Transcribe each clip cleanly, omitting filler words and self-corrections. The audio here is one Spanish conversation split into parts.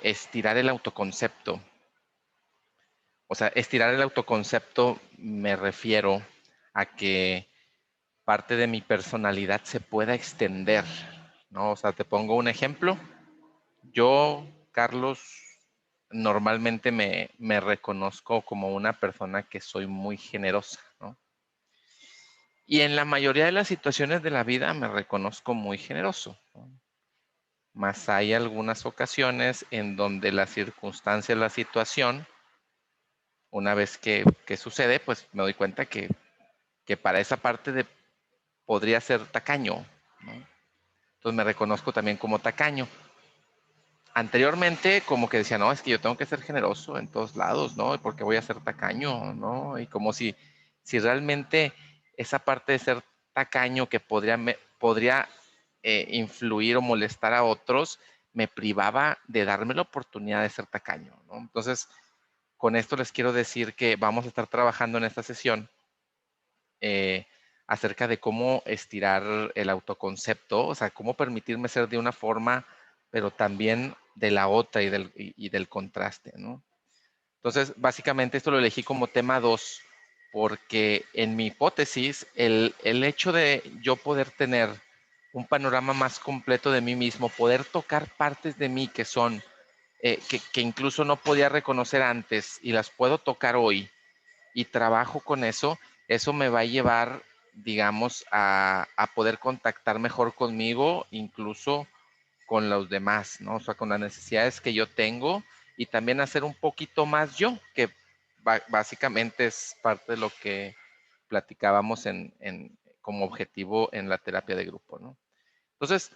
estirar el autoconcepto. O sea, estirar el autoconcepto me refiero a que parte de mi personalidad se pueda extender, ¿no? O sea, te pongo un ejemplo. Yo, Carlos, normalmente me reconozco como una persona que soy muy generosa, ¿no? Y en la mayoría de las situaciones de la vida me reconozco muy generoso, ¿no? Mas hay algunas ocasiones en donde la circunstancia, la situación, una vez que sucede, pues me doy cuenta que para esa parte de podría ser tacaño, ¿no? Entonces me reconozco también como tacaño. Anteriormente como que decía, no, es que yo tengo que ser generoso en todos lados, ¿no? Porque voy a ser tacaño, ¿no? Y como si realmente esa parte de ser tacaño que podría influir o molestar a otros, me privaba de darme la oportunidad de ser tacaño, ¿no? Entonces, con esto les quiero decir que vamos a estar trabajando en esta sesión eh, acerca de cómo estirar el autoconcepto, o sea, cómo permitirme ser de una forma, pero también de la otra y del contraste, ¿no? Entonces, básicamente esto lo elegí como tema 2 porque en mi hipótesis, el hecho de yo poder tener un panorama más completo de mí mismo, poder tocar partes de mí que son, que incluso no podía reconocer antes y las puedo tocar hoy y trabajo con eso, eso me va a llevar, digamos, a poder contactar mejor conmigo, incluso con los demás, ¿no? O sea, con las necesidades que yo tengo y también hacer un poquito más yo, que básicamente es parte de lo que platicábamos como objetivo en la terapia de grupo, ¿no? Entonces,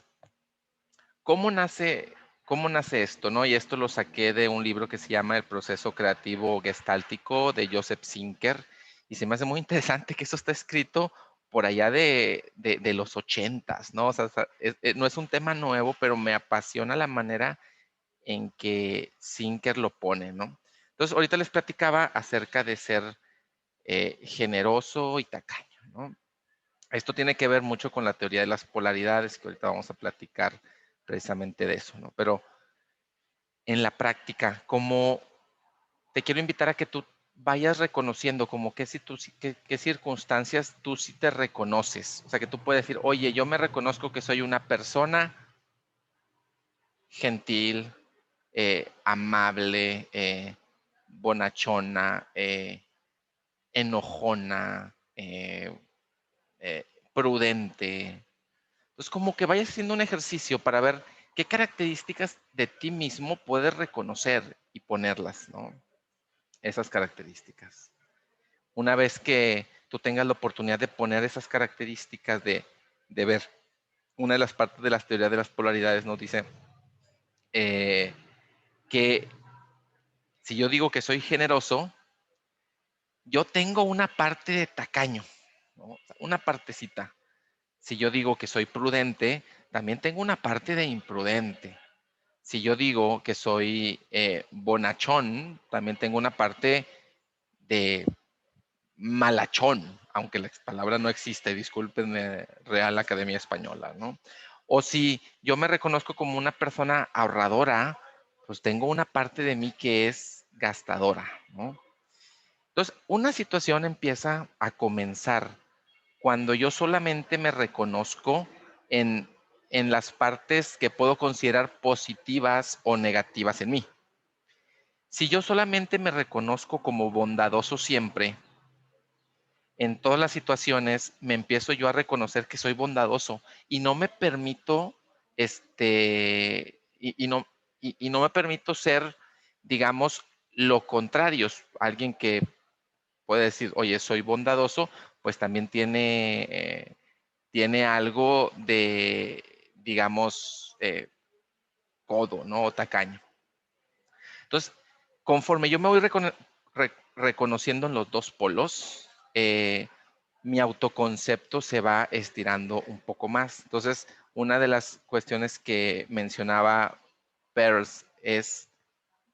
¿cómo nace, ¿cómo nace esto, no? Y esto lo saqué de un libro que se llama El proceso creativo gestáltico de Joseph Zinker. Y se me hace muy interesante que eso está escrito por allá de los 80s, ¿no? O sea, no es un tema nuevo, pero me apasiona la manera en que Zinker lo pone, ¿no? Entonces, ahorita les platicaba acerca de ser generoso y tacaño, ¿no? Esto tiene que ver mucho con la teoría de las polaridades, que ahorita vamos a platicar precisamente de eso, ¿no? Pero en la práctica, como te quiero invitar a que tú vayas reconociendo como qué circunstancias tú sí te reconoces. O sea, que tú puedes decir, oye, yo me reconozco que soy una persona gentil, amable, bonachona, enojona, eh, prudente. Entonces, como que vayas haciendo un ejercicio para ver qué características de ti mismo puedes reconocer y ponerlas, ¿no? Esas características. Una vez que tú tengas la oportunidad de poner esas características de ver, una de las partes de las teorías de las polaridades nos dice eh, que si yo digo que soy generoso, yo tengo una parte de tacaño, ¿no? Una partecita. Si yo digo que soy prudente, también tengo una parte de imprudente. Si yo digo que soy bonachón, también tengo una parte de malachón, aunque la palabra no existe, discúlpenme, Real Academia Española, ¿no? O si yo me reconozco como una persona ahorradora, pues tengo una parte de mí que es gastadora, ¿no? Entonces, una situación empieza a comenzar cuando yo solamente me reconozco en, en las partes que puedo considerar positivas o negativas en mí. Si yo solamente me reconozco como bondadoso siempre, en todas las situaciones me empiezo yo a reconocer que soy bondadoso y no me permito, y no me permito ser, digamos, lo contrario. Alguien que puede decir, oye, soy bondadoso, pues también tiene algo de, digamos, codo, ¿no? O tacaño. Entonces, conforme yo me voy reconociendo en los dos polos, mi autoconcepto se va estirando un poco más. Entonces, una de las cuestiones que mencionaba Peirce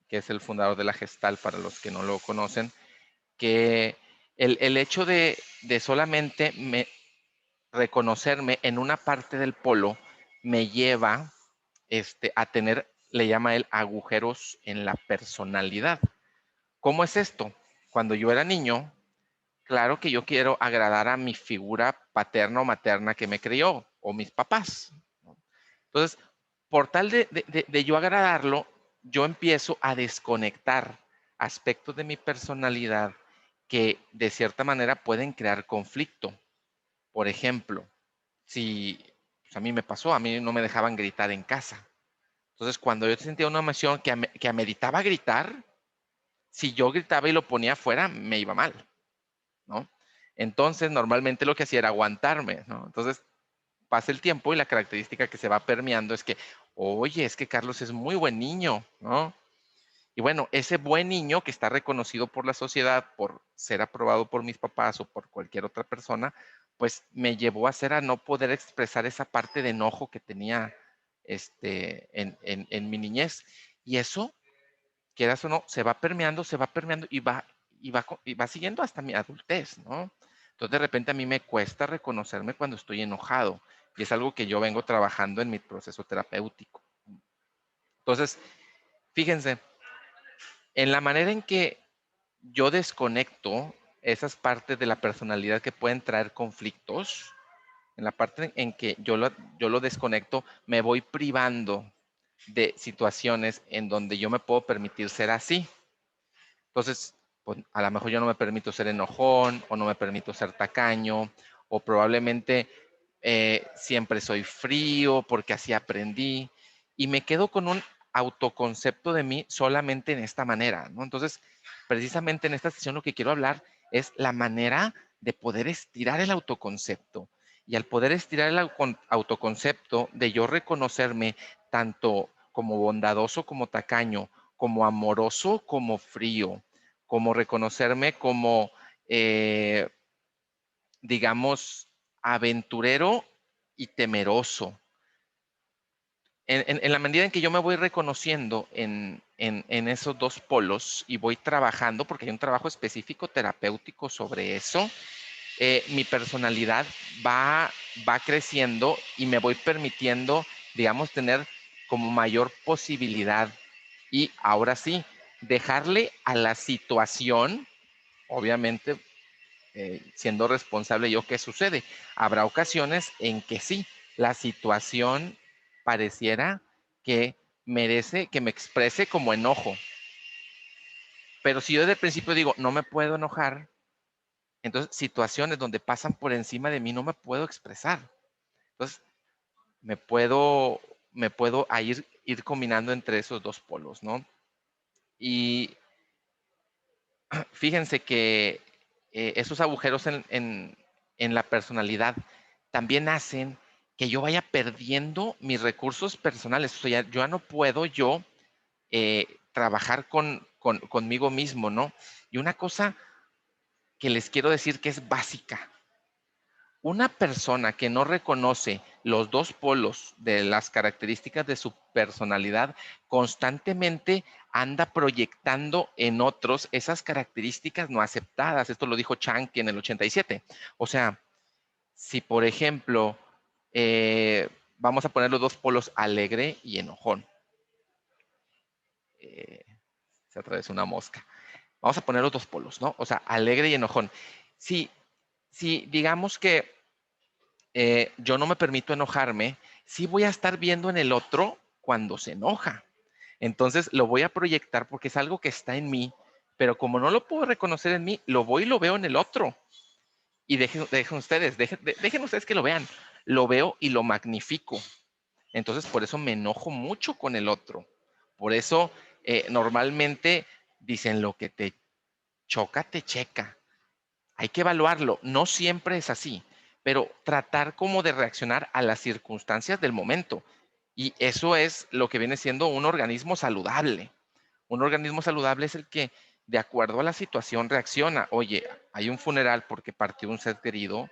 que es el fundador de la Gestalt, para los que no lo conocen, que el hecho de solamente reconocerme en una parte del polo me lleva a tener le llama él agujeros en la personalidad. ¿Cómo es esto? Cuando yo era niño, claro que yo quiero agradar a mi figura paterna o materna que me crió, o mis papás. Entonces, por tal de yo agradarlo, yo empiezo a desconectar aspectos de mi personalidad que de cierta manera pueden crear conflicto. Por ejemplo, si pues a mí me pasó, a mí no me dejaban gritar en casa. Entonces, cuando yo sentía una emoción que ameritaba gritar, si yo gritaba y lo ponía afuera, me iba mal, ¿no? Entonces, normalmente lo que hacía era aguantarme, ¿no? Entonces, pasa el tiempo y la característica que se va permeando es que, oye, es que Carlos es muy buen niño, ¿no? Y bueno, ese buen niño que está reconocido por la sociedad, por ser aprobado por mis papás o por cualquier otra persona, pues me llevó a ser a no poder expresar esa parte de enojo que tenía en mi niñez. Y eso, quieras o no, se va permeando y va siguiendo hasta mi adultez, ¿no? Entonces de repente a mí me cuesta reconocerme cuando estoy enojado y es algo que yo vengo trabajando en mi proceso terapéutico. Entonces, fíjense, en la manera en que yo desconecto esas partes de la personalidad que pueden traer conflictos, en la parte en que yo lo desconecto, me voy privando de situaciones en donde yo me puedo permitir ser así. Entonces, pues, a lo mejor yo no me permito ser enojón o no me permito ser tacaño o probablemente siempre soy frío porque así aprendí y me quedo con un autoconcepto de mí solamente en esta manera, ¿no? Entonces, precisamente en esta sesión lo que quiero hablar es la manera de poder estirar el autoconcepto. Y al poder estirar el autoconcepto de yo reconocerme tanto como bondadoso como tacaño, como amoroso como frío, como reconocerme como, digamos, aventurero y temeroso. En la medida en que yo me voy reconociendo en esos dos polos y voy trabajando, porque hay un trabajo específico terapéutico sobre eso, mi personalidad va creciendo y me voy permitiendo, digamos, tener como mayor posibilidad. Y ahora sí, dejarle a la situación, obviamente, siendo responsable yo, ¿qué sucede? Habrá ocasiones en que sí, la situación pareciera que merece que me exprese como enojo. Pero si yo desde el principio digo, no me puedo enojar, entonces situaciones donde pasan por encima de mí no me puedo expresar. Entonces me puedo, me puedo ir combinando entre esos dos polos, ¿no? Y fíjense que esos agujeros en la personalidad también hacen que yo vaya perdiendo mis recursos personales. O sea, yo ya no puedo trabajar conmigo mismo, ¿no? Y una cosa que les quiero decir que es básica. Una persona que no reconoce los dos polos de las características de su personalidad constantemente anda proyectando en otros esas características no aceptadas. Esto lo dijo Chang en el 87. O sea, si por ejemplo, vamos a poner los dos polos alegre y enojón. Eh, Se atravesó una mosca. Vamos a poner los dos polos, ¿no? O sea, alegre y enojón. Si digamos que yo no me permito enojarme, sí voy a estar viendo en el otro cuando se enoja. Entonces lo voy a proyectar porque es algo que está en mí, pero como no lo puedo reconocer en mí, lo voy y lo veo en el otro. Y dejen ustedes que lo vean. Lo veo y lo magnifico. Entonces por eso me enojo mucho con el otro. Por eso normalmente dicen lo que te choca, te checa. Hay que evaluarlo. No siempre es así, pero tratar como de reaccionar a las circunstancias del momento. Y eso es lo que viene siendo un organismo saludable. Un organismo saludable es el que, de acuerdo a la situación, reacciona. Oye, hay un funeral porque partió un ser querido.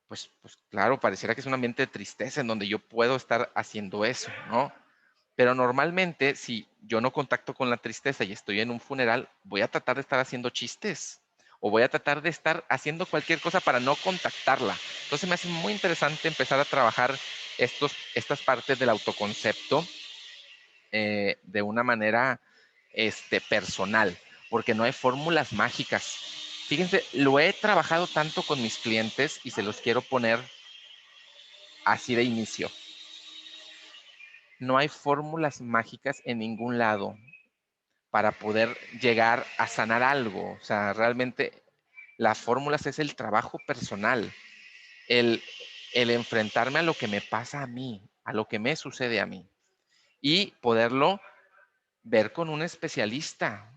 Pues claro, pareciera que es un ambiente de tristeza en donde yo puedo estar haciendo eso, ¿no? Pero normalmente, si yo no contacto con la tristeza y estoy en un funeral, voy a tratar de estar haciendo chistes o voy a tratar de estar haciendo cualquier cosa para no contactarla. Entonces me hace muy interesante empezar a trabajar estas partes del autoconcepto de una manera personal, porque no hay fórmulas mágicas. Fíjense, lo he trabajado tanto con mis clientes y se los quiero poner así de inicio. No hay fórmulas mágicas en ningún lado para poder llegar a sanar algo. O sea, realmente las fórmulas es el trabajo personal, el, el enfrentarme a lo que me pasa a mí, a lo que me sucede a mí y poderlo ver con un especialista.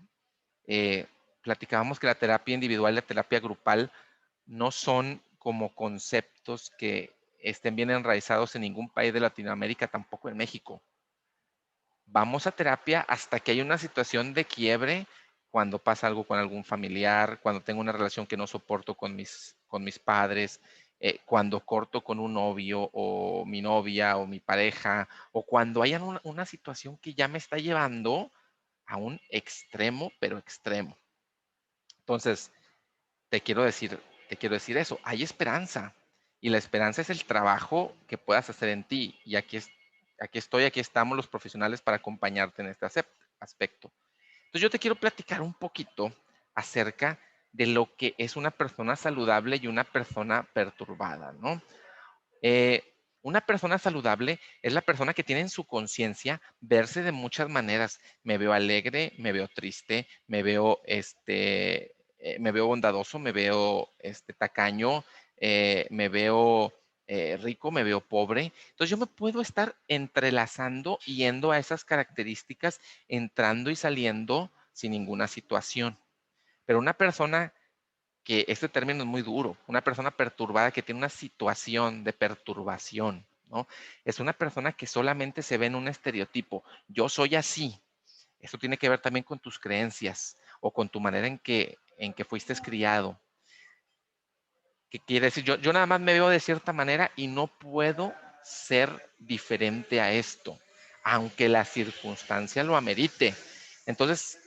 Eh, Platicábamos que la terapia individual y la terapia grupal no son como conceptos que estén bien enraizados en ningún país de Latinoamérica, tampoco en México. Vamos a terapia hasta que hay una situación de quiebre, cuando pasa algo con algún familiar, cuando tengo una relación que no soporto con mis padres, cuando corto con un novio o mi novia o mi pareja, o cuando hay una situación que ya me está llevando a un extremo, pero extremo. Entonces, te quiero decir, te quiero decir eso, hay esperanza. Y la esperanza es el trabajo que puedas hacer en ti. Y aquí estamos los profesionales para acompañarte en este aspecto. Entonces yo te quiero platicar un poquito acerca de lo que es una persona saludable y una persona perturbada, ¿no? Eh, una persona saludable es la persona que tiene en su conciencia verse de muchas maneras. Me veo alegre, me veo triste, me veo bondadoso, me veo tacaño, me veo rico, me veo pobre. Entonces yo me puedo estar entrelazando, yendo a esas características, entrando y saliendo sin ninguna situación. Pero una persona que este término es muy duro, una persona perturbada que tiene una situación de perturbación, ¿no? Es una persona que solamente se ve en un estereotipo. Yo soy así. Eso tiene que ver también con tus creencias o con tu manera en que fuiste criado. ¿Qué quiere decir? Yo nada más me veo de cierta manera y no puedo ser diferente a esto, aunque la circunstancia lo amerite. Entonces,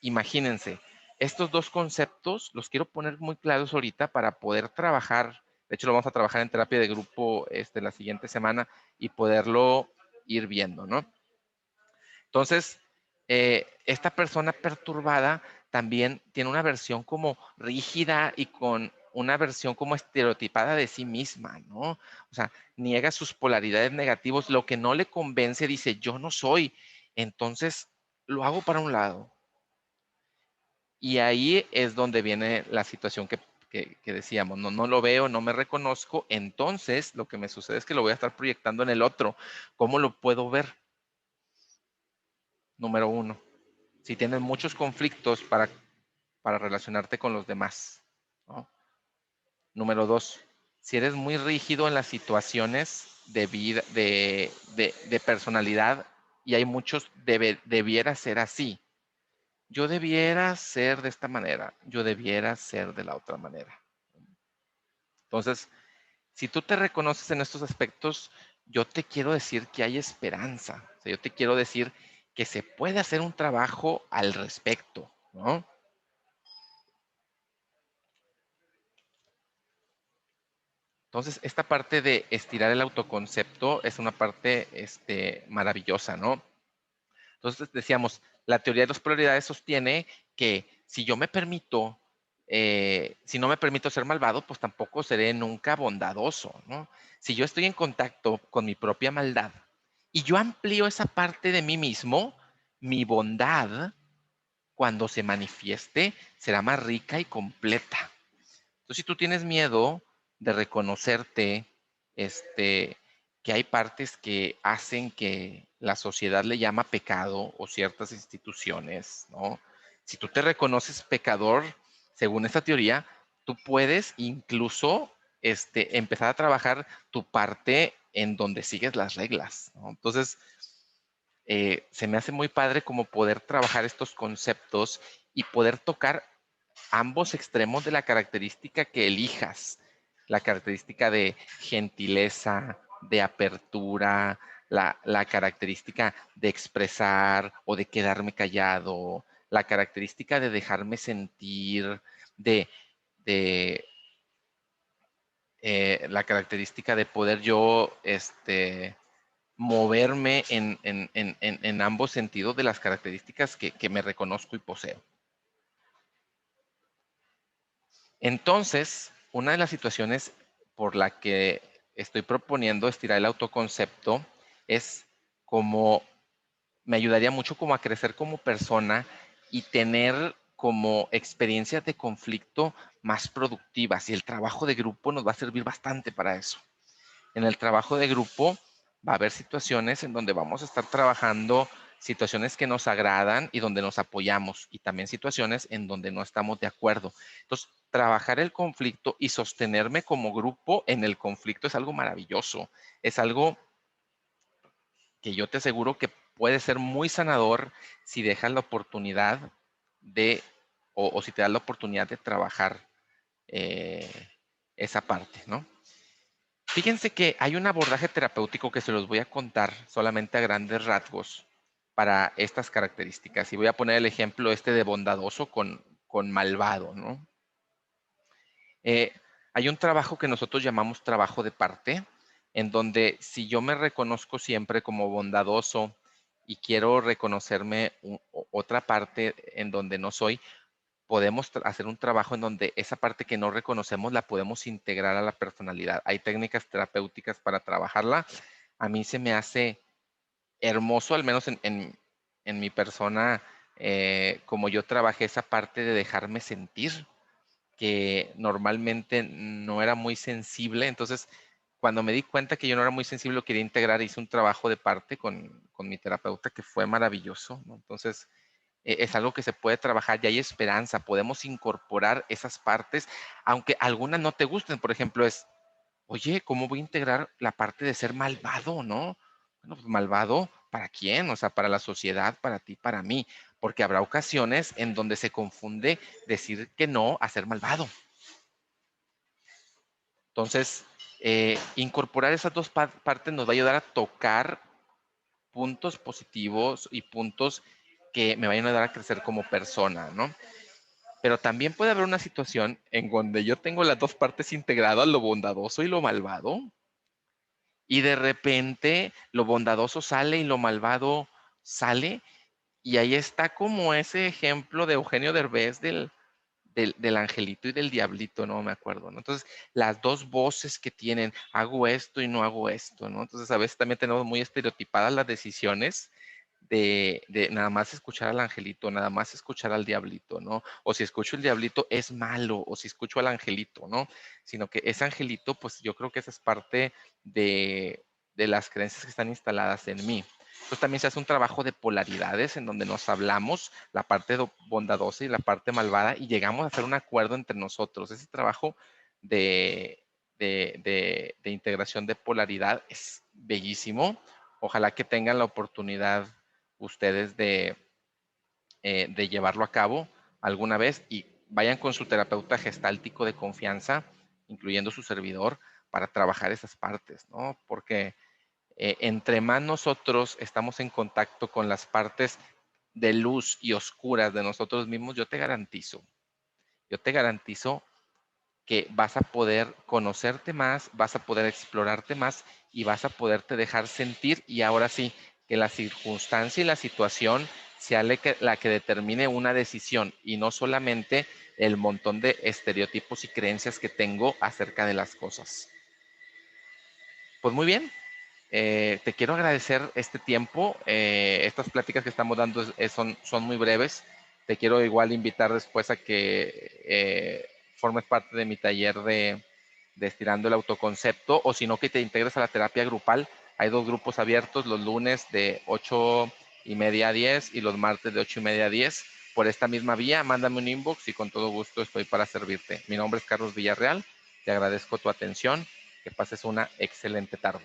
imagínense, estos dos conceptos los quiero poner muy claros ahorita para poder trabajar. De hecho, lo vamos a trabajar en terapia de grupo la siguiente semana y poderlo ir viendo, ¿no? Entonces, esta persona perturbada también tiene una versión como rígida y con una versión como estereotipada de sí misma, ¿no? O sea, niega sus polaridades negativas, lo que no le convence, dice, yo no soy. Entonces, lo hago para un lado. Y ahí es donde viene la situación que decíamos, no lo veo, no me reconozco, entonces lo que me sucede es que lo voy a estar proyectando en el otro. ¿Cómo lo puedo ver? Número uno, si tienes muchos conflictos para relacionarte con los demás, ¿no? Número dos, si eres muy rígido en las situaciones de vida, de personalidad, y hay muchos, debiera ser así. Yo debiera ser de esta manera, yo debiera ser de la otra manera. Entonces, si tú te reconoces en estos aspectos, yo te quiero decir que hay esperanza. O sea, yo te quiero decir que se puede hacer un trabajo al respecto, ¿no? Entonces, esta parte de estirar el autoconcepto es una parte maravillosa, ¿no? Entonces decíamos, la teoría de las polaridades sostiene que si yo me permito, si no me permito ser malvado, pues tampoco seré nunca bondadoso, ¿no? Si yo estoy en contacto con mi propia maldad y yo amplío esa parte de mí mismo, mi bondad, cuando se manifieste, será más rica y completa. Entonces, si tú tienes miedo de reconocerte, que hay partes que hacen que la sociedad le llama pecado o ciertas instituciones, ¿no? Si tú te reconoces pecador, según esta teoría, tú puedes incluso empezar a trabajar tu parte en donde sigues las reglas, ¿no? Entonces, se me hace muy padre como poder trabajar estos conceptos y poder tocar ambos extremos de la característica que elijas, la característica de gentileza, de apertura, la característica de expresar o de quedarme callado, la característica de dejarme sentir, de, de la característica de poder yo, moverme en ambos sentidos de las características que me reconozco y poseo. Entonces, una de las situaciones por la que estoy proponiendo estirar el autoconcepto es como me ayudaría mucho como a crecer como persona y tener como experiencias de conflicto más productivas. Y el trabajo de grupo nos va a servir bastante para eso. En el trabajo de grupo va a haber situaciones en donde vamos a estar trabajando situaciones que nos agradan y donde nos apoyamos y también situaciones en donde no estamos de acuerdo. Entonces, trabajar el conflicto y sostenerme como grupo en el conflicto es algo maravilloso. Es algo que yo te aseguro que puede ser muy sanador si dejas la oportunidad de, o si te das la oportunidad de trabajar eh, esa parte, ¿no? Fíjense que hay un abordaje terapéutico que se los voy a contar solamente a grandes rasgos para estas características. Y voy a poner el ejemplo este de bondadoso con malvado, ¿no? Eh, Hay un trabajo que nosotros llamamos trabajo de parte, en donde si yo me reconozco siempre como bondadoso y quiero reconocerme otra parte en donde no soy, podemos hacer un trabajo en donde esa parte que no reconocemos la podemos integrar a la personalidad. Hay técnicas terapéuticas para trabajarla. A mí se me hace hermoso, al menos en mi persona, como yo trabajé esa parte de dejarme sentir, que normalmente no era muy sensible. Entonces, cuando me di cuenta que yo no era muy sensible, lo quería integrar, hice un trabajo de parte con mi terapeuta que fue maravilloso, ¿no? Entonces, es algo que se puede trabajar y hay esperanza. Podemos incorporar esas partes, aunque algunas no te gusten. Por ejemplo, es, oye, ¿cómo voy a integrar la parte de ser malvado, no? Bueno, pues malvado, ¿para quién? O sea, para la sociedad, para ti, para mí. Porque habrá ocasiones en donde se confunde decir que no a ser malvado. Entonces, incorporar esas dos partes nos va a ayudar a tocar puntos positivos y puntos que me vayan a ayudar a crecer como persona, ¿no? Pero también puede haber una situación en donde yo tengo las dos partes integradas, lo bondadoso y lo malvado, y de repente lo bondadoso sale y lo malvado sale, y ahí está como ese ejemplo de Eugenio Derbez del angelito y del diablito, no me acuerdo, ¿no? Entonces, las dos voces que tienen, hago esto y no hago esto, ¿no? Entonces, a veces también tenemos muy estereotipadas las decisiones de nada más escuchar al angelito, nada más escuchar al diablito, ¿no? O si escucho el diablito es malo, o si escucho al angelito, ¿no? Sino que ese angelito, pues yo creo que esa es parte de las creencias que están instaladas en mí. Entonces también se hace un trabajo de polaridades en donde nos hablamos la parte bondadosa y la parte malvada y llegamos a hacer un acuerdo entre nosotros. Ese trabajo de, de integración de polaridad es bellísimo. Ojalá que tengan la oportunidad ustedes de llevarlo a cabo alguna vez y vayan con su terapeuta gestáltico de confianza, incluyendo su servidor, para trabajar esas partes, ¿no? Porque entre más nosotros estamos en contacto con las partes de luz y oscuras de nosotros mismos, yo te garantizo que vas a poder conocerte más, vas a poder explorarte más y vas a poderte dejar sentir y ahora sí, que la circunstancia y la situación sea la que determine una decisión y no solamente el montón de estereotipos y creencias que tengo acerca de las cosas. Pues muy bien, te quiero agradecer este tiempo. Estas pláticas que estamos dando son muy breves. Te quiero igual invitar después a que formes parte de mi taller de estirando el autoconcepto o si no que te integres a la terapia grupal. Hay dos grupos abiertos los lunes de 8:30 a 10 y los martes de 8:30 a 10. Por esta misma vía, mándame un inbox y con todo gusto estoy para servirte. Mi nombre es Carlos Villarreal. Te agradezco tu atención. Que pases una excelente tarde.